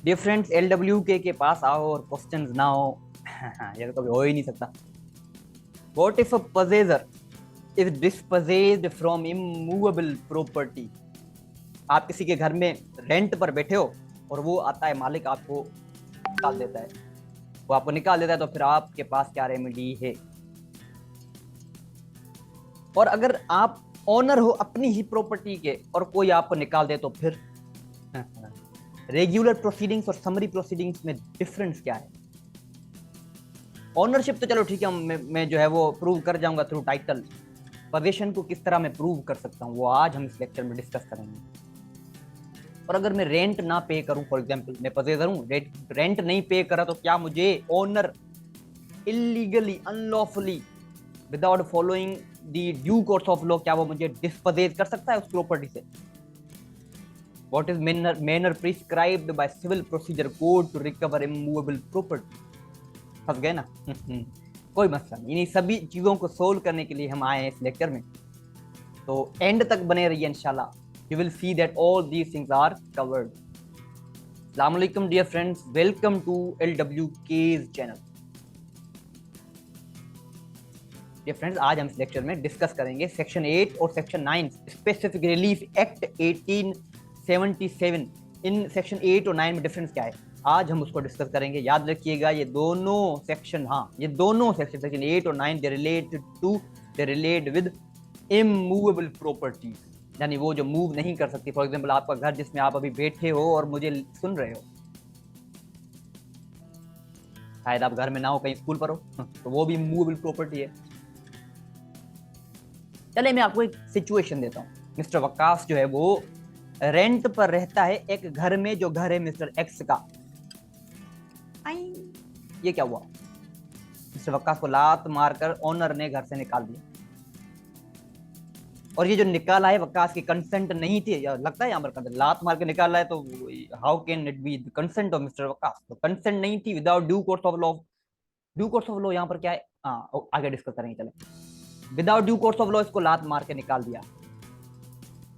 Dear friends, LWK के पास आओ और क्वेश्चंस ना हो। ये तो कभी हो ही नहीं सकता। What if a possessor is dispossessed from immovable property? आप किसी के घर में रेंट पर बैठे हो और वो आता है, मालिक आपको निकाल देता है। वो आपको निकाल देता है तो फिर आपके पास क्या रेमेडी है? और अगर आप ओनर हो अपनी ही प्रॉपर्टी के और कोई आपको निकाल दे तो फिर? रेगुलर प्रोसीडिंग्स और समरी प्रोसीडिंग्स में डिफरेंस क्या है? ओनरशिप तो चलो ठीक है, मैं जो है वो प्रूव कर जाऊंगा थ्रू टाइटल। पोजीशन को किस तरह मैं प्रूव कर सकता हूँ वो आज हम इस लेक्चर में डिस्कस करेंगे। और अगर मैं रेंट ना पे करूं, फॉर एग्जांपल मैं पोजेसर हूं, रेंट नहीं पे करा तो क्या मुझे owner illegally, unlawfully, without following the due course of law, क्या वो मुझे डिस्पोजेस कर सकता है उस प्रॉपर्टी से? What is manner prescribed by civil procedure code to recover immovable property? फंस गए ना? कोई मसला नहीं, इन्हीं सभी चीजों को सोल्व करने के लिए हम आए हैं इस लेक्चर में। तो एंड तक बने रहिए, इंशाल्लाह you will see that all these things are covered. Assalamu alaikum dear friends, welcome to LWK's channel. Dear friends, आज हम इस लेक्चर में डिस्कस करेंगे सेक्शन 8 और section 9 specific relief act 1877। In section 8 और 9 में डिफरेंस क्या है आज हम उसको डिस्कस करेंगे। याद रखिएगा ये दोनों सेक्शन, ये दोनों सेक्शन, सेक्शन 8 और 9, they relate with immovable properties, यानी वो जो मूव नहीं कर सकती। फॉर एग्जाम्पल आपका घर जिसमें आप अभी बैठे हो और मुझे सुन रहे हो, शायद आप घर में ना हो, कहीं स्कूल पर हो, तो वो भी मूवेबल प्रॉपर्टी है। चले मैं आपको एक सिचुएशन देता हूँ। मिस्टर वक्कास जो है वो रेंट पर रहता है एक घर में, जो घर है मिस्टर एक्स का। ये क्या हुआ? मिस्टर वक्कास को लात मारकर ओनर ने घर से निकाल दिया, और ये जो निकाला है वक्कास की कंसेंट नहीं थी। लगता है यहाँ पर लात मार के निकाला है, तो how can it be consent of mister Waqqas? तो कंसेंट नहीं थी, without due course of law. Due course of law यहाँ पर क्या है, आगे डिस्कस करेंगे। चले, without due course of law इसको लात मार के निकाल दिया।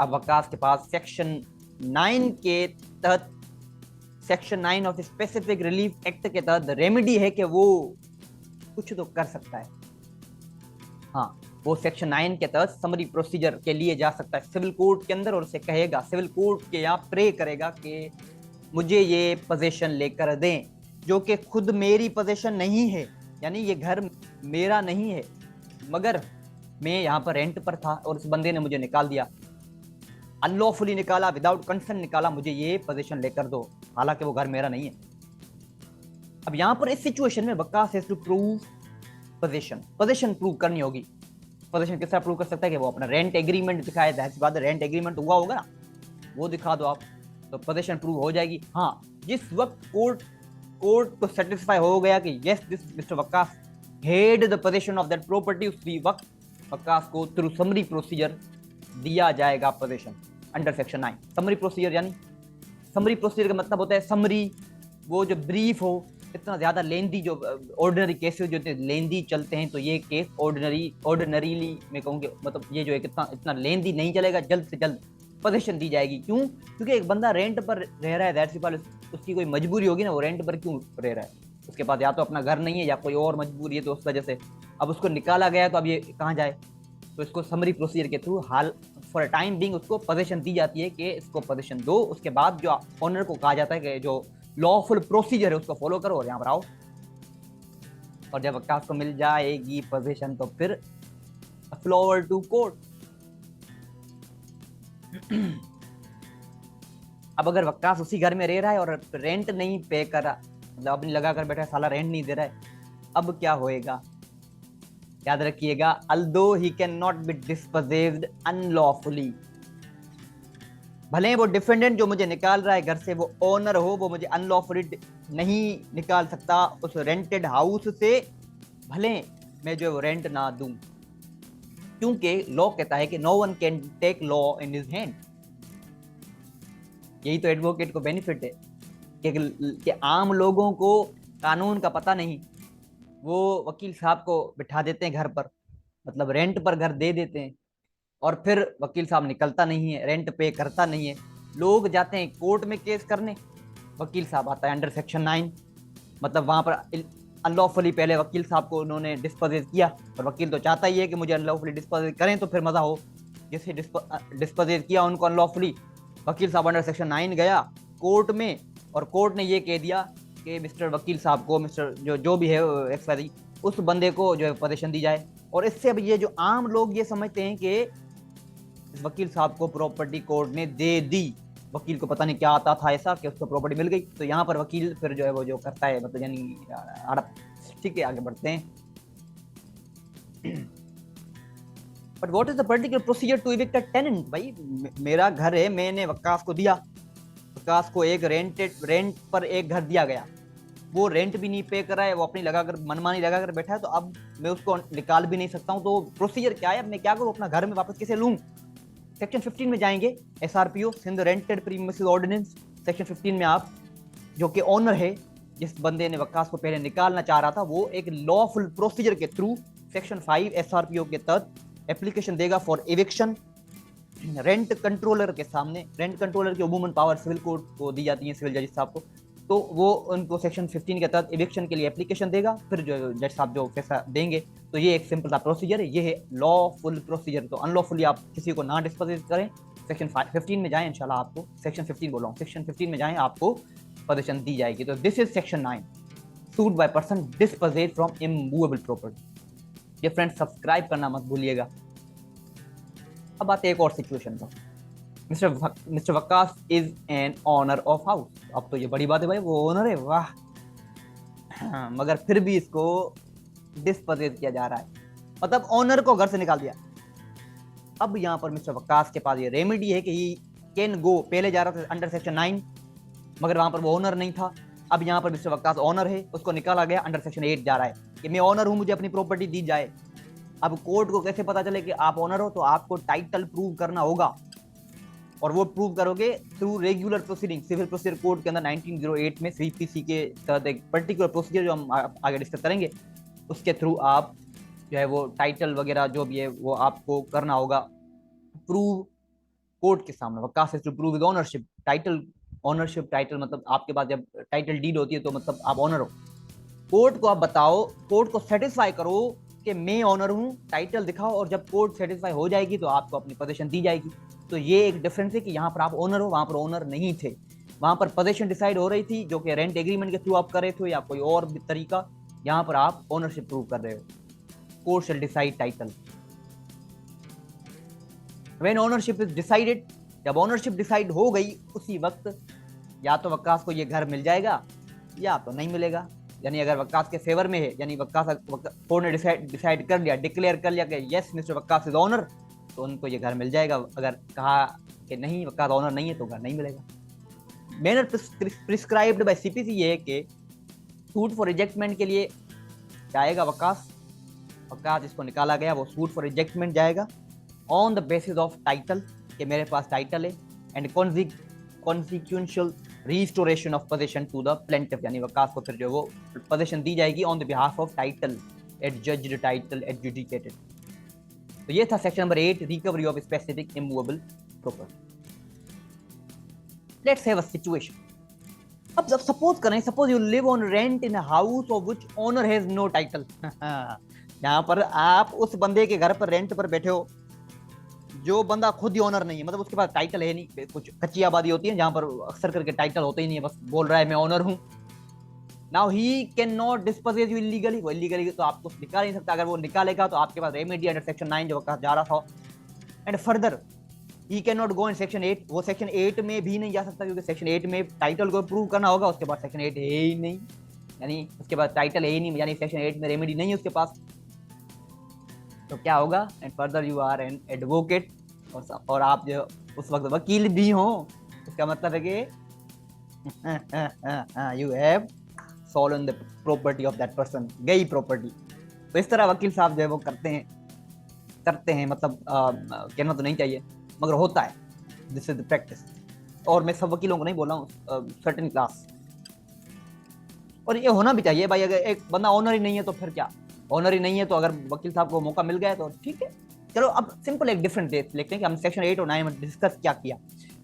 अब वक्कास के पास सेक्शन 9 के तहत, section 9 of specific relief act के तहत रेमेडी है कि वो कुछ तो कर सकता है। हाँ, वो सेक्शन 9 के तहत समरी प्रोसीजर के लिए जा सकता है सिविल कोर्ट के अंदर, और उसे कहेगा, सिविल कोर्ट के यहाँ प्रे करेगा कि मुझे ये पोजीशन लेकर दें, जो कि खुद मेरी पोजीशन नहीं है, यानी ये घर मेरा नहीं है, मगर मैं यहाँ पर रेंट पर था और उस बंदे ने मुझे निकाल दिया, अनलॉफुली निकाला, विदाउट कंसेंट निकाला, मुझे ये पोजीशन लेकर दो, हालांकि वो घर मेरा नहीं है। अब यहाँ पर इस सिचुएशन में Waqqas has to prove position prove करनी होगी। पोजीशन किस तरह प्रूव कर सकता है कि वो अपना रेंट एग्रीमेंट दिखाए, जाहिर सी बात है रेंट एग्रीमेंट हुआ होगा ना, वो दिखा दो आप, तो पोजीशन प्रूव हो जाएगी। हाँ, जिस वक्त कोर्ट को सेटिस्फाई हो गया कि yes this mister Waqqas had the position of that property, उसी वक्त वक्कास को थ्रू समरी प्रोसीजर दिया जाएगा position under section 9। Summary procedure यानी, समरी प्रोसीजर का मतलब होता है समरी, वो जो ब्रीफ हो, इतना ज्यादा लेंदी, जो ऑर्डिनरी केसेस जो लेंदी चलते हैं, तो ये केस ऑर्डिनरीली मैं कहूँगी, मतलब ये जो है इतना लेंदी नहीं चलेगा, जल्द से जल्द पोजीशन दी जाएगी। क्यों? क्योंकि एक बंदा रेंट पर रह रहा है, दैट सी बात, उसकी कोई मजबूरी होगी ना, वो रेंट पर क्यों रह रहा है? उसके पास या तो अपना घर नहीं है या कोई और मजबूरी है, तो उस वजह से अब उसको निकाला गया, तो अब ये कहाँ जाए? तो इसको समरी प्रोसीजर के through hall for time being उसको पोजीशन दी जाती है कि इसको पोजीशन दो। उसके बाद जो ऑनर को कहा जाता है कि जो लॉफुल प्रोसीजर है उसको फॉलो करो और यहाँ पर आओ, और जब वक्कास को मिल जाएगी पोजीशन तो फिर फ्लोर टू कोर्ट। अब अगर वक्कास उसी घर में रह रहा है और रेंट नहीं पे कर रहा, मतलब अपनी लगा कर बैठा, साला रेंट नहीं दे रहा है, अब क्या होएगा? याद रखिएगा, although he can not be dispossessed unlawfully, भले वो डिफेंडेंट जो मुझे निकाल रहा है घर से वो ओनर हो, वो मुझे अनलॉफुली नहीं निकाल सकता उस रेंटेड हाउस से, भले मैं जो रेंट ना दूं, क्योंकि लॉ कहता है कि no one can take law in his hand. यही तो एडवोकेट को बेनिफिट है कि आम लोगों को कानून का पता नहीं, वो वकील साहब को बिठा देते हैं घर पर, मतलब रेंट पर घर दे देते हैं, और फिर वकील साहब निकलता नहीं है, रेंट पे करता नहीं है, लोग जाते हैं कोर्ट में केस करने, वकील साहब आता है अंडर सेक्शन 9, मतलब वहां पर अनलॉफुली पहले वकील साहब को उन्होंने डिस्पोजेज किया, और वकील तो चाहता ही है कि मुझे अनलॉफुली डिस्पोजेज करें तो फिर मजा हो। जिसे डिस्पोजेज किया उनको अनलॉफुली, वकील साहब अंडर सेक्शन 9 गया कोर्ट में, और कोर्ट ने ये कह दिया कि मिस्टर वकील साहब को, मिस्टर जो भी है एक्सपायरी, उस बंदे को जो है पोजीशन दी जाए। और इससे अब ये जो आम लोग ये समझते हैं कि इस वकील साहब को प्रॉपर्टी कोर्ट ने दे दी, वकील को पता नहीं क्या आता था ऐसा कि उसको प्रॉपर्टी मिल गई। तो यहाँ पर वकील फिर जो है वो जो करता है, मतलब यानी हड़प। ठीक है, आगे बढ़ते हैं। But what is the particular procedure to evict a tenant? भाई मेरा घर है, मैंने वकास को दिया, वकास को एक रेंट पर एक घर दिया गया, वो रेंट भी नहीं पे कर रहा है, वो अपनी लगाकर मनमानी लगाकर बैठा है, तो अब मैं उसको निकाल भी नहीं सकता हूँ। तो प्रोसीजर क्या है, अब मैं क्या करूँ, अपना घर में वापस कैसे लूँ? सेक्शन 15 में जाएंगे, SRPO Sindh rented premises ordinance. Section 15 में आप जो कि ओनर है, जिस बंदे ने वकास को पहले निकालना चाह रहा था, वो एक लॉफुल प्रोसीजर के थ्रू सेक्शन 5 एसआरपीओ के तहत एप्लीकेशन देगा फॉर एविक्शन रेंट कंट्रोलर के सामने। रेंट कंट्रोलर की अमूमन पावर सिविल कोर्ट को दी जाती है, सिविल जज साहब को, तो वो उनको सेक्शन 15 के तहत एविक्शन के लिए एप्लीकेशन देगा, फिर जो जज साहब जो फैसला देंगे। तो ये एक सिंपल सा प्रोसीजर है, ये है लॉफुल प्रोसीजर। तो अनलॉफुली आप किसी को ना डिस्पोज करें, सेक्शन 15 में जाएं, इंशाल्लाह आपको सेक्शन 15 बोल रहा हूँ, सेक्शन 15 में जाएं, आपको पोजीशन दी जाएगी। तो this is section 9, suit by person dispossessed from immovable property. ये फ्रेंड्स सब्सक्राइब करना मत भूलिएगा। अब आते हैं एक और सिचुएशन पर। Mister Waqas is an owner of house. अब तो ये बड़ी बात है भाई, वो ओनर है, वाह। हाँ, मगर फिर भी इसको डिस्पोजेड किया जा रहा है, मतलब ओनर को घर से निकाल दिया। अब यहाँ पर मिस्टर वकास के पास ये रेमेडी है कि ही कैन गो, पहले जा रहा था अंडर सेक्शन 9, मगर वहां पर वो ओनर नहीं था। अब यहाँ पर मिस्टर वकास ओनर है, उसको निकाला गया, अंडर सेक्शन 8 जा रहा है कि मैं ओनर हूं, मुझे अपनी प्रॉपर्टी दी जाए। अब कोर्ट को कैसे पता चले कि आप ओनर हो? तो आपको टाइटल प्रूव करना होगा, और वो प्रूव करोगे through regular proceeding. Civil procedure code के अंदर 1908 में सीपीसी के तहत एक पर्टिकुलर प्रोसीजर जो हम आगे डिस्कस करेंगे, उसके थ्रू आप जो है वो टाइटल वगैरह जो भी है वो आपको करना होगा प्रूव कोर्ट के सामने। Waqas to prove with ownership title. Ownership title मतलब आपके पास जब टाइटल डीड होती है तो मतलब आप ओनर हो। कोर्ट को आप बताओ, कोर्ट को सेटिस्फाई करो कि मैं ओनर हूं, टाइटल दिखाओ, और जब कोर्ट सेटिस्फाई हो जाएगी तो आपको अपनी पोजीशन दी जाएगी। तो ये एक डिफरेंस है कि यहाँ पर आप ओनर हो, वहां पर ओनर नहीं थे। वहां पर पोजीशन डिसाइड हो रही थी जो कि रेंट एग्रीमेंट के थ्रू आप कर रहे थे या कोई और भी तरीका, यहाँ पर आप ओनरशिप प्रूव कर रहे हो। Court shell decide title when ownership is decided. जब ओनरशिप डिसाइड हो गई उसी वक्त या तो वकास को ये घर मिल जाएगा या तो नहीं मिलेगा। यानी अगर वकास के फेवर में है, यानी वकास कोर्ट ने डिसाइड कर लिया, डिक्लेयर कर लिया कि yes mister Waqas is owner, तो उनको ये घर मिल जाएगा। अगर कहा कि नहीं वकास ओनर नहीं है तो घर नहीं मिलेगा। मैनर प्रिस्क्राइब्ड बाय सीपीसी ये है कि सूट फॉर रिजेक्टमेंट के लिए जाएगा वकास जिसको निकाला गया वो सूट फॉर रिजेक्टमेंट जाएगा on the basis of title, कि मेरे पास टाइटल है, and consequential restoration of position to the plaintiff, यानी वकास को फिर जो वो पोजीशन दी जाएगी on the behalf of title adjudged title adjudicated. तो ये था section number 8, recovery of specific immovable property. Let's have a situation. अब जब suppose you live on rent in a house of which owner has no title. यहाँ पर आप उस बंदे के घर पर रेंट पर बैठे हो, जो बंदा खुद ही ओनर नहीं है, मतलब उसके पास टाइटल है नहीं। कुछ कच्ची आबादी होती है जहां पर अक्सर करके टाइटल होते ही नहीं है, बस बोल रहा है मैं ओनर हूं। Now he can not disposes you illegally, वो इलीगली तो आपको निकाल नहीं सकता। अगर वो निकालेगा तो आपके पास रेमेडी अंडर सेक्शन 9 जो वकास जा रहा था, and further he can not go in section 8, वो सेक्शन 8 में भी नहीं जा सकता क्योंकि सेक्शन 8 में टाइटल को प्रूव करना होगा, उसके बाद सेक्शन 8 है ही नहीं, यानी उसके बाद टाइटल है ही नहीं, यानी सेक्शन 8 में रेमेडी नहीं है उसके पास। तो क्या होगा? And further you are an advocate, और आप जो उस वक्त वकील भी हो, इसका मतलब है कि you have stolen the property of that person, गई प्रॉपर्टी। तो इस तरह वकील साहब जो है वो करते हैं, मतलब कहना तो नहीं चाहिए मगर होता है, दिस इज द प्रैक्टिस। और मैं सब वकीलों को नहीं बोल रहा हूँ, सर्टेन क्लास, और ये होना भी चाहिए भाई। अगर एक बंदा ओनर ही नहीं है तो फिर क्या, ओनर ही नहीं है तो अगर वकील साहब को मौका मिल गया तो ठीक है। चलो अब सिंपल एक डिफरेंट देखते हैं कि हम सेक्शन 8 और 9 में डिस्कस क्या किया।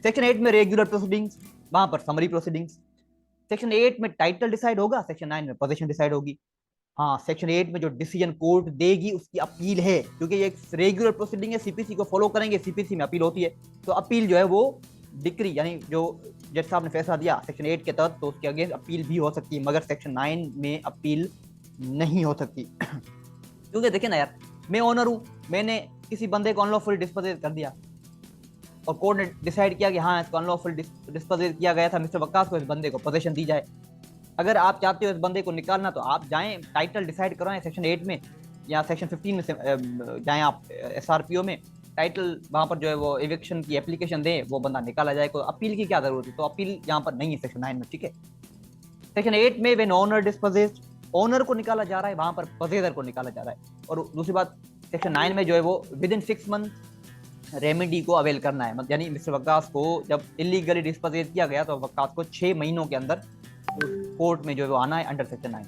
सेक्शन 8 में रेगुलर प्रोसीडिंग्स, वहां पर समरी प्रोसीडिंग्स, सेक्शन 8 में टाइटल डिसाइड होगा, सेक्शन 9 में पोजीशन डिसाइड होगी। हाँ, सेक्शन 8 में जो डिसीजन कोर्ट देगी उसकी अपील है, क्योंकि ये एक रेगुलर प्रोसीडिंग है, सीपीसी को फॉलो करेंगे, सीपीसी में अपील होती है। तो अपील जो है वो डिक्री यानी जो जज साहब ने फैसला दिया सेक्शन 8 के तहत, तो उसके अगेंस्ट अपील भी हो सकती है, मगर सेक्शन 9 में अपील नहीं हो सकती। क्योंकि देखिए ना यार, मैं ओनर हूं, मैंने किसी बंदे को अनलॉफुली डिस्पोजेस कर दिया और कोर्ट ने डिसाइड किया कि हाँ इसको अनलॉफुल डिस्पोजेस किया गया था, मिस्टर वक्कास को इस बंदे को पोजीशन दी जाए। अगर आप चाहते हो इस बंदे को निकालना तो आप जाएं टाइटल डिसाइड करवाएं सेक्शन 8 में या सेक्शन 15 में से जाएं आप एसआरपीओ में, टाइटल वहां पर जो है वो एविक्शन की एप्लीकेशन दें, वो बंदा निकाला जाए। कोई अपील की क्या जरूरत है? तो अपील यहाँ पर नहीं है सेक्शन 9 में, ठीक है। सेक्शन 8 में व्हेन ओनर डिस्पोजेस्ड, ओनर को निकाला जा रहा है, वहां पर पोजेसर को निकाला जा रहा है। और दूसरी बात, सेक्शन 9 में जो है वो विद इन 6 मंथ रेमेडी को अवेल करना है, मतलब यानी मिस्टर वक्कास को जब इलीगली डिस्पोजेस किया गया तो वक्कास को 6 महीनों के अंदर कोर्ट में जो है वो आना है under section 9।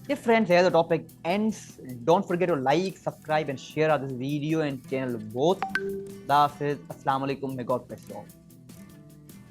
If friends, here the topic ends. Don't forget to like, subscribe, and share this video and channel both. That's it. Assalamu alaikum. May God bless you all.